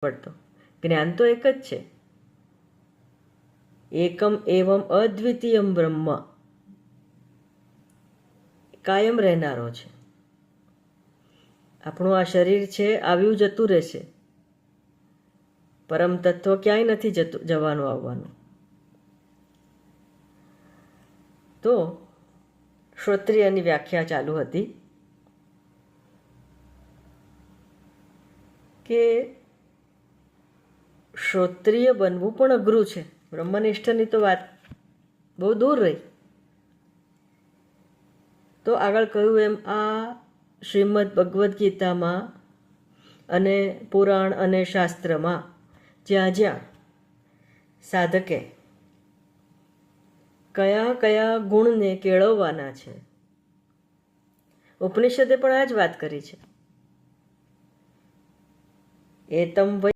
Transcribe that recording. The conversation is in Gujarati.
પડતો. જ્ઞાન તો એક જ છે. એકમ એવમ અદ્વિતીયમ બ્રહ્મ કાયમ રહેનારો છે. આપણું આ શરીર છે, આવ્યું જતું રહેશે. પરમ તત્વ ક્યાંય નથી જવાનું આવવાનું. તો શ્રોત્રિયની વ્યાખ્યા ચાલુ હતી કે શ્રોત્રિય બનવું પણ અઘરું છે. બ્રહ્મનિષ્ઠની તો વાત બહુ દૂર રહી. તો આગળ કહ્યું એમ આ શ્રીમદ ભગવદ્ ગીતામાં અને પુરાણ અને શાસ્ત્રમાં જ્યાં જ્યાં સાધકે કયા કયા ગુણને કેળવવાના છે, ઉપનિષદે પણ આ જ વાત કરી છે. એતમ